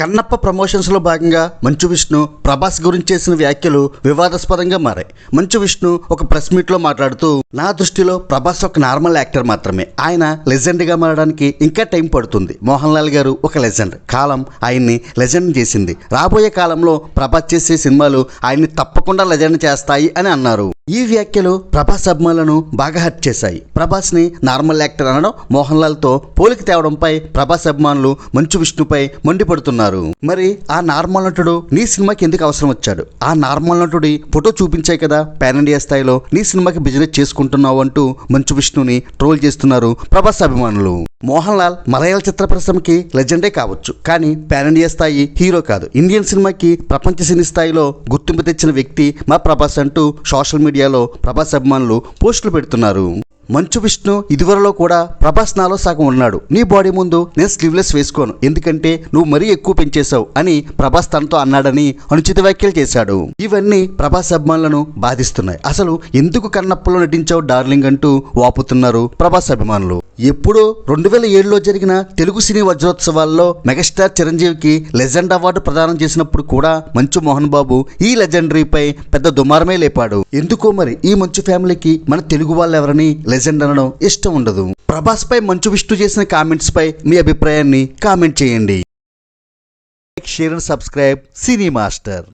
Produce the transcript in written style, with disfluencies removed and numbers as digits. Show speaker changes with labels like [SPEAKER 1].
[SPEAKER 1] కన్నప్ప ప్రమోషన్స్లో భాగంగా మంచు విష్ణు ప్రభాస్ గురించి చేసిన వ్యాఖ్యలు వివాదాస్పదంగా మారాయి. మంచు విష్ణు ఒక ప్రెస్ మీట్లో మాట్లాడుతూ, నా దృష్టిలో ప్రభాస్ ఒక నార్మల్ యాక్టర్ మాత్రమే. ఆయన లెజెండ్గా మారడానికి ఇంకా టైం పడుతుంది. మోహన్ లాల్ గారు ఒక లెజెండ్. కాలం ఆయన్ని లెజెండ్ చేసింది. రాబోయే కాలంలో ప్రభాస్ చేసే సినిమాలు ఆయన్ని తప్పకుండా లెజెండ్ చేస్తాయి అని అన్నారు. ఈ వ్యాఖ్యలు ప్రభాస్ అభిమానులను బాగా హర్ట్ చేశాయి. ప్రభాస్ ని నార్మల్ యాక్టర్ అనడం, మోహన్ లాల్ తో పోలిక తేవడంపై ప్రభాస్ అభిమానులు మంచు విష్ణుపై మండిపడుతున్నారు. మరి ఆ నార్మల్ నటుడు నీ సినిమాకి ఎందుకు అవసరం వచ్చాడు? ఆ నార్మల్ నటుడి ఫోటో చూపించాయి కదా పాన్ ఇండియా స్థాయిలో నీ సినిమాకి బిజినెస్ చేసుకుంటున్నావు అంటూ మంచు విష్ణుని ట్రోల్ చేస్తున్నారు ప్రభాస్ అభిమానులు. మోహన్ లాల్ మలయాళ చిత్ర పరిశ్రమకి లెజెండే కావచ్చు, కానీ పాన్ ఇండియా స్థాయి హీరో కాదు. ఇండియన్ సినిమాకి ప్రపంచ సినీ స్థాయిలో గుర్తింపు తెచ్చిన వ్యక్తి మా ప్రభాస్ అంటూ సోషల్ మీడియాలో ప్రభాస్ అభిమానులు పోస్టులు పెడుతున్నారు. మంచు విష్ణు ఇదివరలో కూడా ప్రభాస్ నాలో సగం ఉన్నాడు, నీ బాడీ ముందు నేను స్లీవ్లెస్ వేసుకోను ఎందుకంటే నువ్వు మరీ ఎక్కువ పెంచేశావు అని ప్రభాస్ తనతో అన్నాడని అనుచిత వ్యాఖ్యలు చేశాడు. ఇవన్నీ ప్రభాస్ అభిమానులను బాధిస్తున్నాయి. అసలు ఎందుకు కన్నప్పలో నటించావు డార్లింగ్ అంటూ వాపుతున్నారు ప్రభాస్ అభిమానులు. ఎప్పుడో 2007లో జరిగిన తెలుగు సినీ వజ్రోత్సవాల్లో మెగాస్టార్ చిరంజీవికి లెజెండ్ అవార్డు ప్రదానం చేసినప్పుడు కూడా మంచు మోహన్ బాబు ఈ లెజెండరీపై పెద్ద దుమారమే లేపాడు. ఎందుకో మరి ఈ మంచు ఫ్యామిలీకి మన తెలుగు వాళ్ళు ఎవరని లెజెండ్ అనడం ఇష్టం ఉండదు. ప్రభాస్ పై మంచు విష్ణు చేసిన కామెంట్స్ పై మీ అభిప్రాయాన్ని కామెంట్ చేయండి. Share and subscribe cine master.